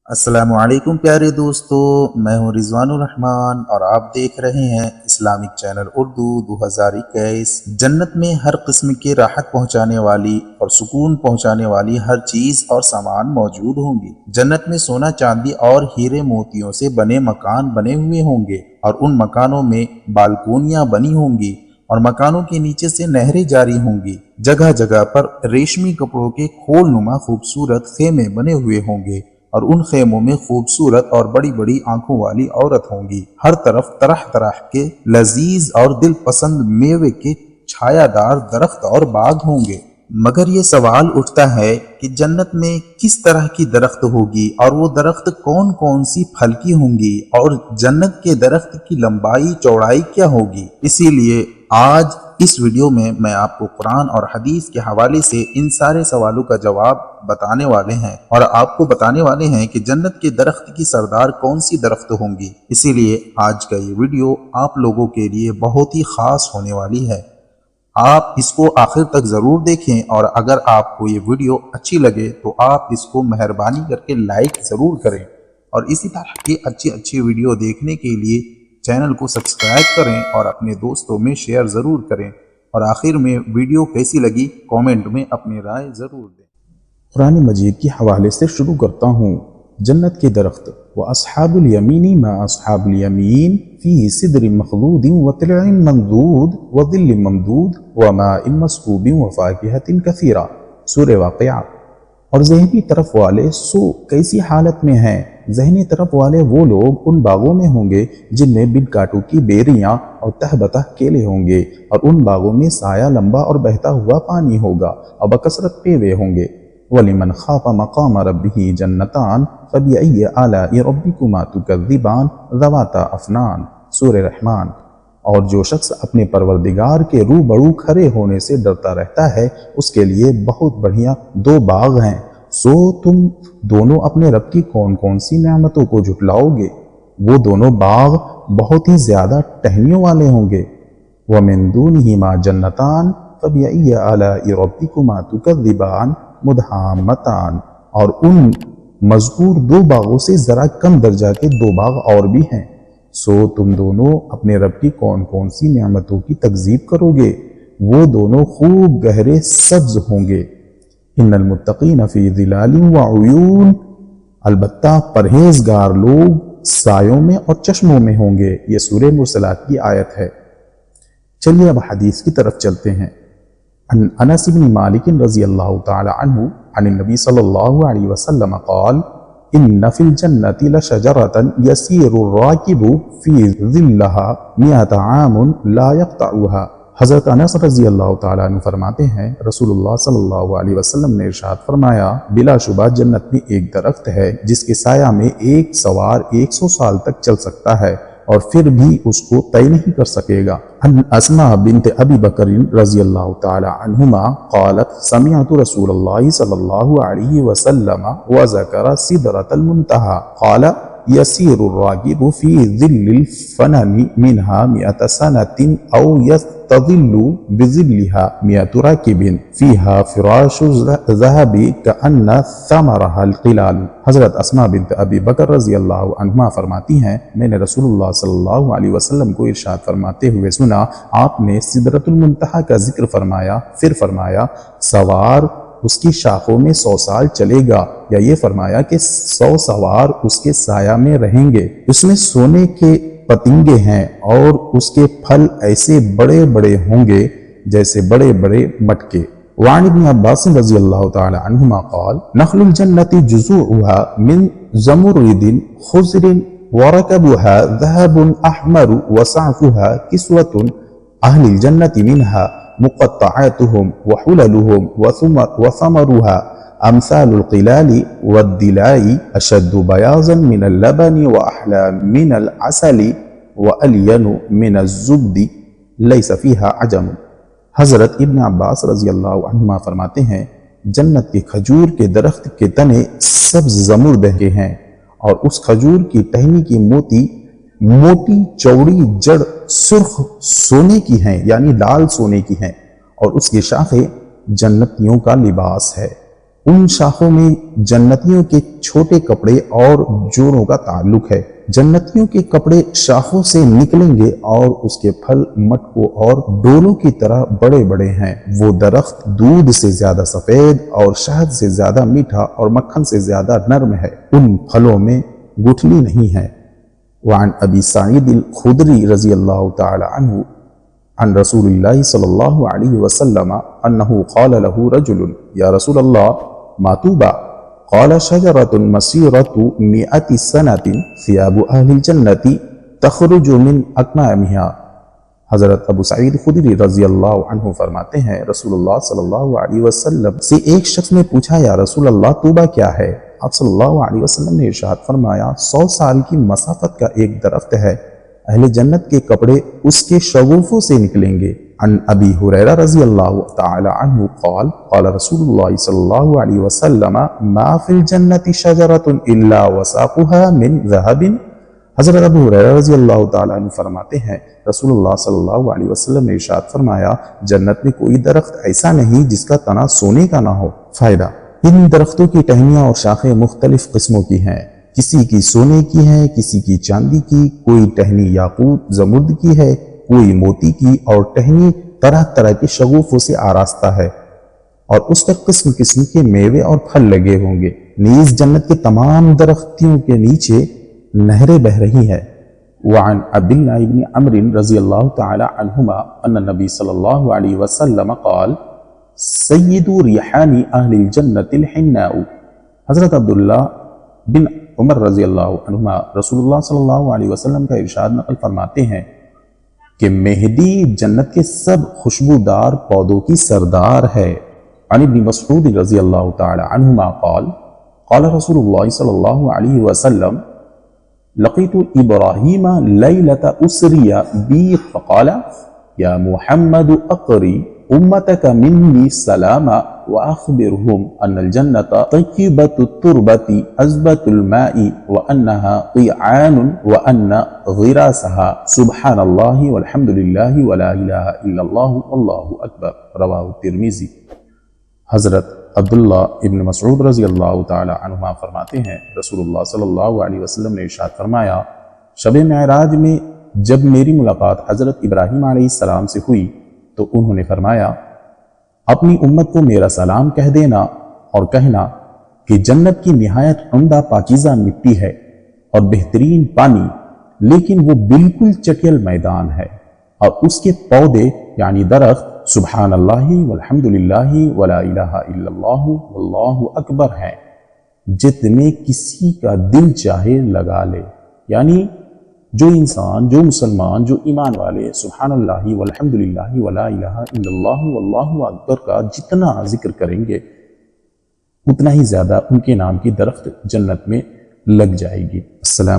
अस्सलाम वालेकुम प्यारे दोस्तों, मैं हूं रिजवानुर रहमान और आप देख रहे हैं इस्लामिक चैनल उर्दू 2021। जन्नत में हर किस्म की राहत पहुंचाने वाली और सुकून पहुंचाने वाली हर चीज और सामान मौजूद होंगी। जन्नत में सोना चांदी और हीरे मोतियों से बने मकान बने हुए होंगे और उन मकानों में बालकोनियां बनी होंगी और मकानों के नीचे से नहरें जारी होंगी। जगह जगह पर रेशमी कपड़ों के खोल नुमा खूबसूरत खेमे बने हुए होंगे और उन खेमों में खूबसूरत और बड़ी बड़ी आंखों वाली औरत होंगी। हर तरफ तरह तरह के लजीज और दिल पसंद मेवे के छायादार दरख्त और बाग होंगे। मगर ये सवाल उठता है कि जन्नत में किस तरह की दरख्त होगी और वो दरख्त कौन कौन सी फल की होंगी और जन्नत के दरख्त की लंबाई चौड़ाई क्या होगी। इसीलिए आज इस वीडियो में मैं आपको कुरान और हदीस के हवाले से इन सारे सवालों का जवाब बताने वाले हैं और आपको बताने वाले हैं कि जन्नत के दरख्त की सरदार कौन सी दरख्त होंगी। इसीलिए आज का ये वीडियो आप लोगों के लिए बहुत ही खास होने वाली है। आप इसको आखिर तक जरूर देखें और अगर आपको ये वीडियो अच्छी लगे तो आप इसको मेहरबानी करके लाइक जरूर करें और इसी तरह की अच्छी अच्छी वीडियो देखने के लिए चैनल को सब्सक्राइब करें और अपने दोस्तों में शेयर ज़रूर करें। और आखिर में वीडियो कैसी लगी कमेंट में अपनी राय ज़रूर दें। कुरान मजीद के हवाले से शुरू करता हूँ। जन्नत के दरख्त व अस्हाबुल यमीनी मा अस्हाबुल यमीन फी सिदर मखदूद व तिलइन मंदूद व दिल ममदूद व माइन मस्कूब व फाकिहतिन कसीरा। सूरह वाक़िया। और ज़हनी तरफ वाले सो कैसी हालत में हैं। ज़हनी तरफ वाले वो लोग उन बागों में होंगे जिनमें बिन काटू की बेरियां और तहबतह केले होंगे और उन बागों में साया लंबा और बहता हुआ पानी होगा और बकसरत पेवे होंगे। वलिमन खाफा मकाम रब्बिही जन्नतान फबिअय्यि आलाइ रब्बिकुमा तुकज़्ज़िबान ज़वाता अफ़नान। सूरह रहमान। और जो शख्स अपने परवरदिगार के रूबरू खड़े होने से डरता रहता है उसके लिए बहुत बढ़िया दो बाग हैं। सो तुम दोनों अपने रब की कौन कौन सी नेमतों को झुटलाओगे। वो दोनों बाग बहुत ही ज्यादा टहनियों वाले होंगे। व मिन दूनिहिमा जन्नतान फबिअय्यि आलाइ रब्बिकुमा तुकज़्ज़िबान मुदहामतान। और उन मज़कूर दो बागों से जरा कम दर्जा के दो बाग और भी हैं। सो तुम दोनों अपने रब की कौन कौन सी नेमतों की तकज़ीब करोगे। वो दोनों खूब गहरे सब्ज होंगे। इन्नल मुत्तक़ीन फ़ी ज़िलालिन व उयून। अलबत्ता परहेजगार लोग सायों में और चश्मों में होंगे। ये सूरह मुरसलात की आयत है। चलिए अब हदीस की तरफ चलते हैं। अनस इब्न मालिक रज़ियल्लाहु तआला अन्हु अन नबी सल्लल्लाहु अलैहि वसल्लम क़ाल इन्न फिल जन्नति लशजरतन यसीरुर राकिबु फी ज़िल्लिहा मिअता आमुन ला यक़तउहा। हज़रत अनस रज़ियल्लाहु तआला अन्हु फरमाते हैं रसूलुल्लाह सल्लल्लाहु अलैहि वसल्लम ने इरशाद फरमाया, बिलाशुबा जन्नत में एक दरख्त है जिसके साया में एक सवार 100 साल तक चल सकता है और फिर भी उसको तय नहीं कर सकेगा। अस्मा बिन्त अबी बकर रज़ियल्लाहु तआला अन्हुमा क़ालत समिअतु रसूलल्लाह सल्लल्लाहु अलैहि वसल्लम व ज़करा सिदरतल मुंतहा क़ाल यसीरुर राकिबु फी ज़िल्लिल फ़ननि मिनहा मिअता सनतिन औ यस्तज़िल्लु बिज़िल्लिहा मिअतु राकिबिन फ़ीहा फ़िराशु ज़हबी कअन्न समरहल क़िलाल। हज़रत अस्मा बिन्त अबी बकर रज़ियल्लाहु अन्हुमा फरमाती हैं, मैंने रसूलुल्लाह सल्लल्लाहु अलैहि वसल्लम को इरशाद फरमाते हुए सुना, आपने सिदरतुल मुंतहा का जिक्र फरमाया। फिर फरमाया सवार उसकी शाखों में 100 साल चलेगा, या ये फरमाया कि 100 सवार उसके साया में रहेंगे। उसमें सोने के पतिंगे हैं और उसके फल ऐसे बड़े बड़े होंगे जैसे बड़े बड़े मटके। वान इब्न अब्बास रज़ियल्लाहु तआला अन्हुमा क़ाल नख़लुल जन्नति जुज़ूउहा मिन ज़मुरिदिन खुज़रिन वरकबुहा ज़हबुन अहमरु व सअफ़ुहा किस्वतुन अहलिल जन्नति मिनहा मुक़त्तअतुहुम व हुललुहुम व समरुहा अमसालुल क़िलाली वद्दिलाई अशद्दु बयाज़न मिनल लबनी व अहला मिनल असली व अलियनु मिनज़ ज़ुब्दी लैसा फ़ीहा अजम। हज़रत इब्न अब्बास रज़ियल्लाहु अन्हुमा फरमाते हैं, जन्नत के खजूर के दरख्त के तने सब्ज़ ज़मुर्द के हैं और उस खजूर की टहनी की मोटी चौड़ी जड़ सुर्ख सोने की हैं, यानी लाल सोने की हैं, और उसकी शाखें जन्नतियों का लिबास है। उन शाखों में जन्नतियों के छोटे कपड़े और जोड़ों का ताल्लुक है। जन्नतियों के कपड़े शाखों से निकलेंगे और उसके फल मटकों और डोलों की तरह बड़े बड़े हैं। वो दरख्त दूध से ज्यादा सफेद और शहद से ज्यादा मीठा और मक्खन से ज्यादा नर्म है। उन फलों में गुठली नहीं है। वअन अबी सईद अल-खुदरी रज़ी अल्लाहु तआला अन्हु अन रसूलिल्लाह सल्लल्लाहु अलैहि वसल्लम अन्नहु क़ाल लहु रजुलन या रसूलल्लाह मा तुबा क़ाल शजरतुन मसीरतु मिअति सनतिन सियाबु अहलिल जन्नति तख़रुजु मिन अकमामिहा। हज़रत अबू सईद खुदरी रज़ी अल्लाहु अन्हु फरमाते हैं, रसूलुल्लाह सल्लल्लाहु अलैहि वसल्लम से एक शख्स ने पूछा, या रसूल अल्लाह तूबा क्या है? आप सल्लल्लाहु अलैहि वसल्लम ने इरशाद फरमाया, 100 साल की मसाफत का एक दरख्त है, अहले जन्नत के कपड़े उसके शगुफ़ों से निकलेंगे। अन अबी हुरैरा रज़ी अल्लाहु तआला अन्हु क़ाल क़ाल रसूलुल्लाह सल्लल्लाहु अलैहि वसल्लम मा फिल जन्नति शजरतुन इल्ला वसाक़ुहा मिन ज़हबिन। हज़रत अबू हुरैरा रज़ी अल्लाहु तआला अन्हु फरमाते हैं, रसूलुल्लाह सल्लल्लाहु अलैहि वसल्लम ने इरशाद फरमाया, जन्नत में कोई दरख्त ऐसा नहीं जिसका तना सोने का ना हो। फायदा, इन दरख्तों की टहनियाँ और शाखें मुख्तलिफ किस्मों की हैं। किसी की सोने की है, किसी की चांदी की, कोई टहनी याकूत जमुर्द की है, कोई मोती की, और टहनी तरह तरह के शगुफों से आरास्ता है और उस पर किस्म किस्म के मेवे और फल लगे होंगे। नीज जन्नत के तमाम दरख्तियों के नीचे नहरें बह रही है। वअन अब्दुल्लाह इब्न अम्र रज़ियल्लाहु तआला अन्हुमा अन्न नबी सल्लल्लाहु अलैहि वसल्लम क़ाल सय्यिदु रिहानी अहलिल जन्नतिल हिन्नाउ। हज़रत अब्दुल्लाह बिन उमर रज़ियल्लाहु अन्हुमा रसूलुल्लाह सल्लल्लाहु अलैहि वसल्लम का इरशाद नकल फरमाते हैं कि मेहदी जन्नत के सब खुशबूदार पौधों की सरदार है। अन इब्न मसऊद रज़ियल्लाहु तआला अन्हुमा क़ाल क़ाल रसूलुल्लाह सल्लल्लाहु अलैहि वसल्लम लक़ीतु इब्राहीम लैलता उसरिया बी फ़क़ाल या मुहम्मद अक़री उम्मतक मिन्नी सलामा व अख़बिरहुम अन्नल जन्नत तय्यिबतुत तुरबती अज़बतुल माई व अन्नहा क़िआनुन व अन्न ग़िरासहा सुब्हानल्लाहि वल्हम्दुलिल्लाहि व ला इलाहा इल्लल्लाहु वल्लाहु अकबर। रवाहु तिर्मिज़ी। हज़रत अब्दुल्लाह इब्न मसऊद रज़ियल्लाहु तआला अन्हुमा फरमाते हैं, रसूलुल्लाह सल्लल्लाहु अलैहि वसल्लम ने इरशाद फरमाया, शब मेराज में जब मेरी मुलाकात हज़रत इब्राहीम अलैहिस्सलाम से हुई तो उन्होंने फरमाया, अपनी उम्मत को मेरा सलाम कह देना और कहना कि जन्नत की निहायत उम्दा पाकीज़ा मिट्टी है और बेहतरीन पानी, लेकिन वो बिल्कुल चटियल मैदान है और उसके पौधे यानी दरख्त सुब्हानल्लाहि वल्हम्दुलिल्लाहि व ला इलाहा इल्लल्लाहु वल्लाहु अकबर हैं, जितने किसी का दिल चाहे लगा ले। यानी जो इंसान, जो मुसलमान, जो ईमान वाले सुब्हानल्लाहि वल्हम्दुलिल्लाहि व ला इलाहा इल्लल्लाहु वल्लाहु अकबर का जितना जिक्र करेंगे उतना ही ज्यादा उनके नाम की दरख्त जन्नत में लग जाएगी। अस्सलाम।